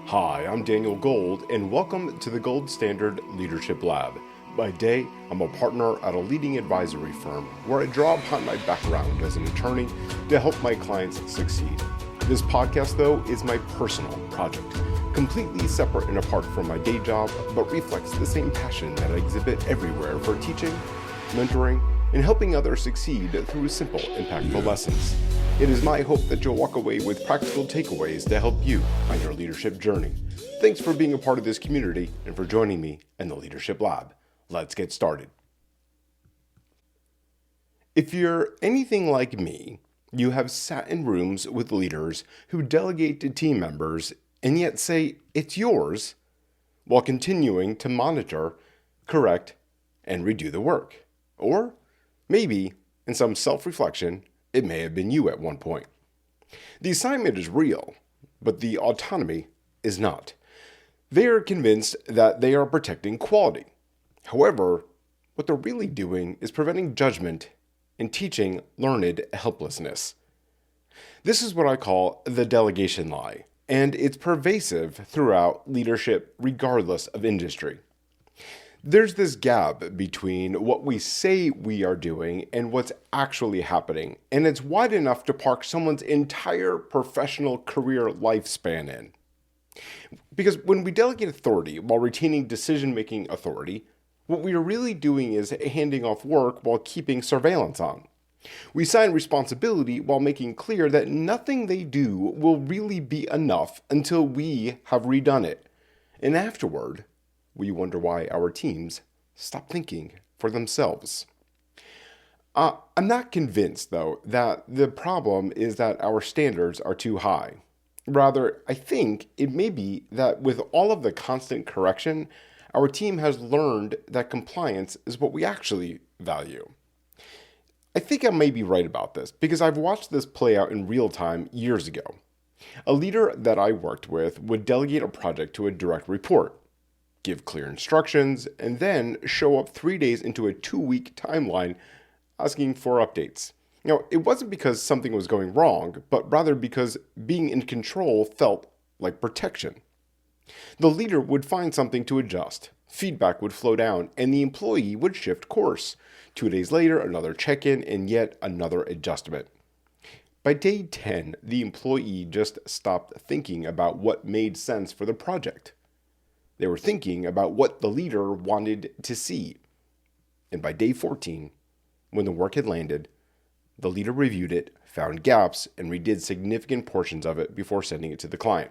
Hi, I'm Daniel Gold, and welcome to the Gold Standard Leadership Lab. By day, I'm a partner at a leading advisory firm where I draw upon my background as an attorney to help my clients succeed. This podcast, though, is my personal project, completely separate and apart from my day job, but reflects the same passion that I exhibit everywhere for teaching, mentoring, and helping others succeed through simple, impactful lessons. It is my hope that you'll walk away with practical takeaways to help you on your leadership journey. Thanks for being a part of this community and for joining me in the Leadership Lab. Let's get started. If you're anything like me, you have sat in rooms with leaders who delegate to team members and yet say it's yours while continuing to monitor, correct, and redo the work. Or maybe, in some self-reflection, it may have been you at one point. The assignment is real, but the autonomy is not. They are convinced that they are protecting quality. However, what they're really doing is preventing judgment and teaching learned helplessness. This is what I call the delegation lie, and it's pervasive throughout leadership regardless of industry. There's this gap between what we say we are doing and what's actually happening, and it's wide enough to park someone's entire professional career lifespan in. Because when we delegate authority while retaining decision-making authority, what we are really doing is handing off work while keeping surveillance on. We assign responsibility while making clear that nothing they do will really be enough until we have redone it. And afterward, we wonder why our teams stop thinking for themselves. I'm not convinced, though, that the problem is that our standards are too high. Rather, I think it may be that with all of the constant correction, our team has learned that compliance is what we actually value. I think I may be right about this because I've watched this play out in real time years ago. A leader that I worked with would delegate a project to a direct report, give clear instructions, and then show up 3 days into a 2-week timeline asking for updates. Now, it wasn't because something was going wrong, but rather because being in control felt like protection. The leader would find something to adjust, feedback would flow down, and the employee would shift course. 2 days later, another check-in, and yet another adjustment. By day 10, the employee just stopped thinking about what made sense for the project. They were thinking about what the leader wanted to see. And by day 14, when the work had landed, the leader reviewed it, found gaps, and redid significant portions of it before sending it to the client.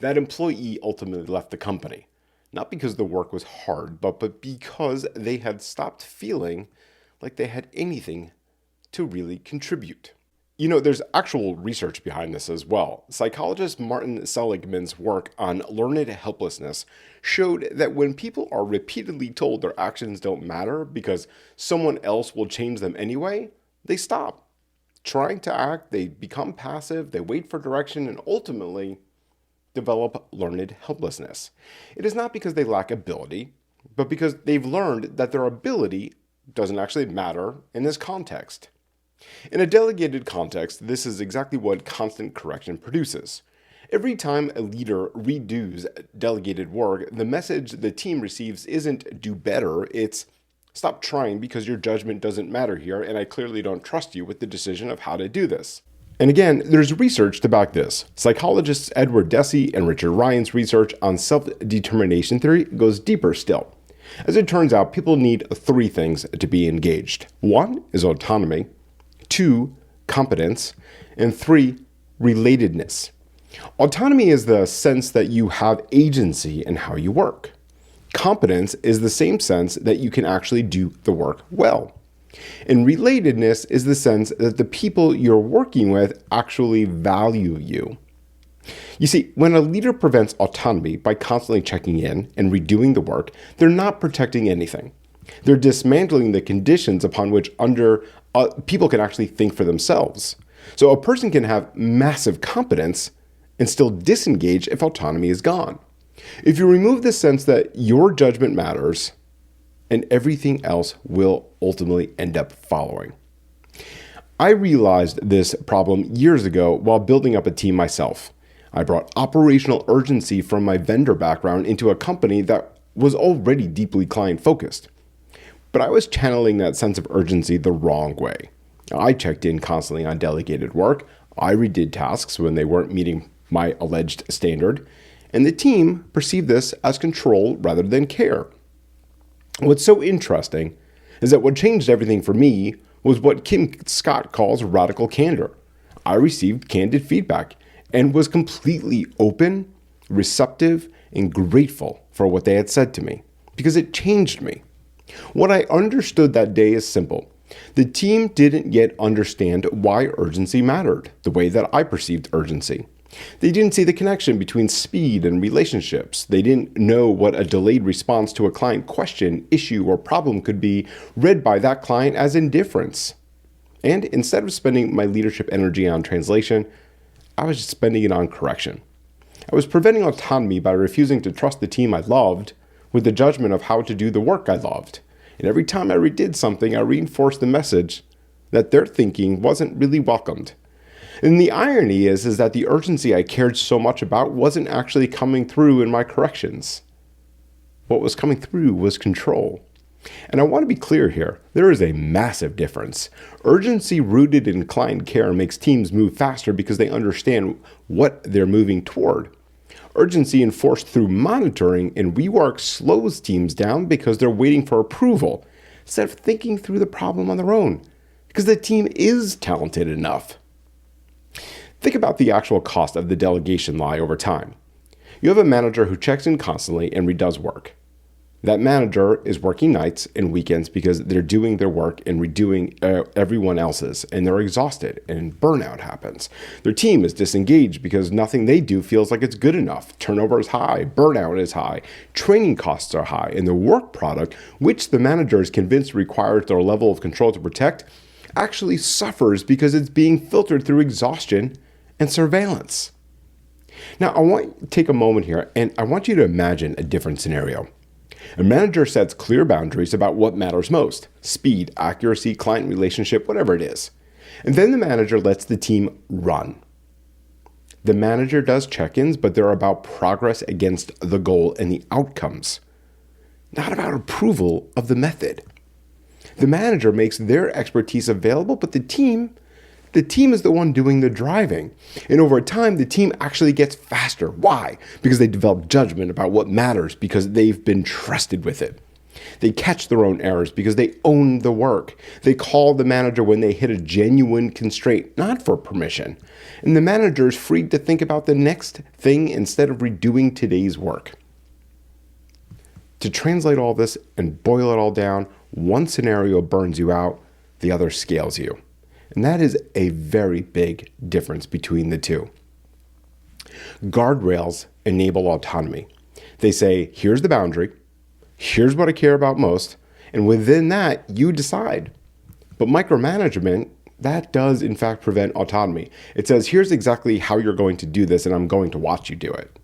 That employee ultimately left the company, not because the work was hard, but because they had stopped feeling like they had anything to really contribute. You know, there's actual research behind this as well. Psychologist Martin Seligman's work on learned helplessness showed that when people are repeatedly told their actions don't matter because someone else will change them anyway, they stop trying to act, they become passive, they wait for direction, and ultimately develop learned helplessness. It is not because they lack ability, but because they've learned that their ability doesn't actually matter in this context. In a delegated context, this is exactly what constant correction produces. Every time a leader redoes delegated work, the message the team receives isn't do better, it's stop trying because your judgment doesn't matter here and I clearly don't trust you with the decision of how to do this. And again, there's research to back this. Psychologists Edward Deci and Richard Ryan's research on self-determination theory goes deeper still. As it turns out, people need 3 things to be engaged. 1 is autonomy, 2, competence, and 3, relatedness. Autonomy is the sense that you have agency in how you work. Competence is the same sense that you can actually do the work well. And relatedness is the sense that the people you're working with actually value you. You see, when a leader prevents autonomy by constantly checking in and redoing the work, they're not protecting anything. They're dismantling the conditions upon which people can actually think for themselves. So a person can have massive competence and still disengage if autonomy is gone. If you remove the sense that your judgment matters, and everything else will ultimately end up following. I realized this problem years ago while building up a team myself. I brought operational urgency from my vendor background into a company that was already deeply client-focused. But I was channeling that sense of urgency the wrong way. I checked in constantly on delegated work. I redid tasks when they weren't meeting my alleged standard. And the team perceived this as control rather than care. What's so interesting is that what changed everything for me was what Kim Scott calls radical candor. I received candid feedback and was completely open, receptive, and grateful for what they had said to me because it changed me. What I understood that day is simple. The team didn't yet understand why urgency mattered the way that I perceived urgency. They didn't see the connection between speed and relationships. They didn't know what a delayed response to a client question, issue, or problem could be read by that client as indifference. And instead of spending my leadership energy on translation, I was just spending it on correction. I was preventing autonomy by refusing to trust the team I loved with the judgment of how to do the work I loved. And every time I redid something, I reinforced the message that their thinking wasn't really welcomed. And the irony is that the urgency I cared so much about wasn't actually coming through in my corrections. What was coming through was control. And I want to be clear here, there is a massive difference. Urgency rooted in client care makes teams move faster because they understand what they're moving toward. Urgency enforced through monitoring and rework slows teams down because they're waiting for approval instead of thinking through the problem on their own because the team is talented enough. Think about the actual cost of the delegation lie over time. You have a manager who checks in constantly and redoes work. That manager is working nights and weekends because they're doing their work and redoing everyone else's, and they're exhausted, and burnout happens. Their team is disengaged because nothing they do feels like it's good enough. Turnover is high, burnout is high, training costs are high, and the work product, which the manager is convinced requires their level of control to protect, actually suffers because it's being filtered through exhaustion and surveillance. Now, I want to take a moment here, and I want you to imagine a different scenario. A manager sets clear boundaries about what matters most: speed, accuracy, client relationship, whatever it is. And then the manager lets the team run. The manager does check-ins, but they're about progress against the goal and the outcomes, not about approval of the method. The manager makes their expertise available, but the team is the one doing the driving. And over time, the team actually gets faster. Why? Because they develop judgment about what matters because they've been trusted with it. They catch their own errors because they own the work. They call the manager when they hit a genuine constraint, not for permission. And the manager is free to think about the next thing instead of redoing today's work. To translate all this and boil it all down, one scenario burns you out, the other scales you. And that is a very big difference between the two. Guardrails enable autonomy. They say, here's the boundary, here's what I care about most, and within that, you decide. But micromanagement, that does in fact prevent autonomy. It says, here's exactly how you're going to do this, and I'm going to watch you do it.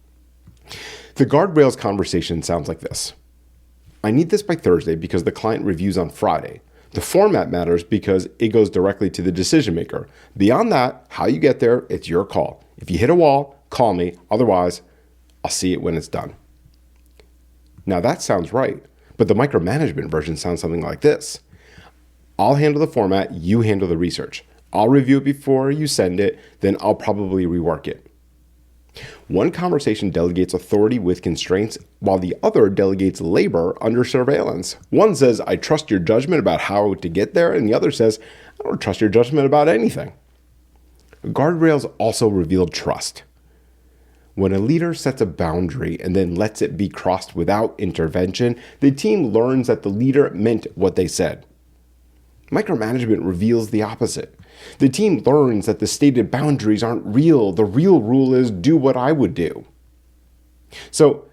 The guardrails conversation sounds like this. I need this by Thursday because the client reviews on Friday. The format matters because it goes directly to the decision maker. Beyond that, how you get there, it's your call. If you hit a wall, call me. Otherwise, I'll see it when it's done. Now that sounds right, but the micromanagement version sounds something like this. I'll handle the format, you handle the research. I'll review it before you send it, then I'll probably rework it. One conversation delegates authority with constraints, while the other delegates labor under surveillance. One says, I trust your judgment about how to get there, and the other says, I don't trust your judgment about anything. Guardrails also reveal trust. When a leader sets a boundary and then lets it be crossed without intervention, the team learns that the leader meant what they said. Micromanagement reveals the opposite. The team learns that the stated boundaries aren't real. The real rule is do what I would do. So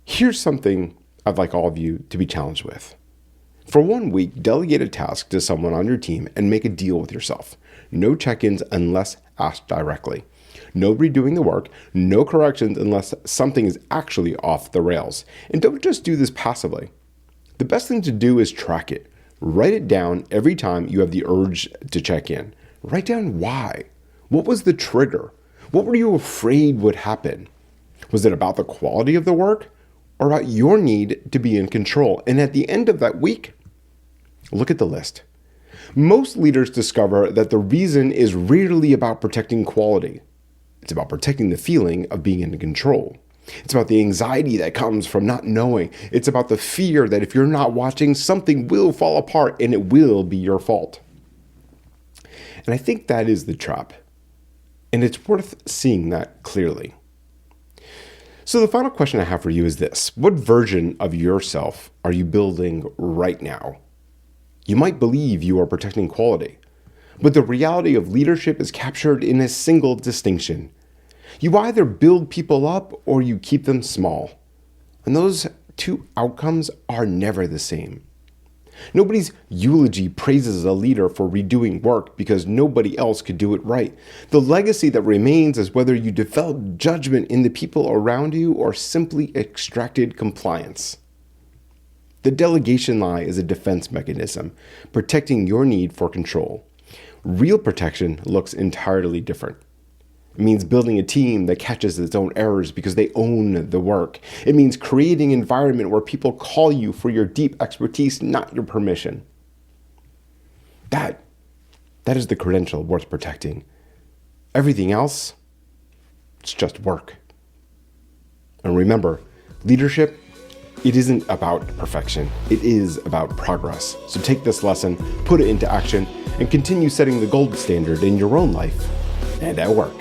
here's something I'd like all of you to be challenged with. For 1 week, delegate a task to someone on your team and make a deal with yourself. No check-ins unless asked directly. No redoing the work, no corrections unless something is actually off the rails. And don't just do this passively. The best thing to do is track it. Write it down every time you have the urge to check in. Write down why. What was the trigger? What were you afraid would happen? Was it about the quality of the work or about your need to be in control? And at the end of that week, look at the list. Most leaders discover that the reason is rarely about protecting quality. It's about protecting the feeling of being in control. It's about the anxiety that comes from not knowing. It's about the fear that if you're not watching, something will fall apart and it will be your fault. And I think that is the trap. And it's worth seeing that clearly. So the final question I have for you is this. What version of yourself are you building right now? You might believe you are protecting quality, but the reality of leadership is captured in a single distinction. You either build people up or you keep them small. And those two outcomes are never the same. Nobody's eulogy praises a leader for redoing work because nobody else could do it right. The legacy that remains is whether you developed judgment in the people around you or simply extracted compliance. The delegation lie is a defense mechanism, protecting your need for control. Real protection looks entirely different. It means building a team that catches its own errors because they own the work. It means creating an environment where people call you for your deep expertise, not your permission. That is the credential worth protecting. Everything else, it's just work. And remember, leadership, it isn't about perfection. It is about progress. So take this lesson, put it into action, and continue setting the gold standard in your own life and at work.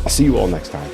I'll see you all next time.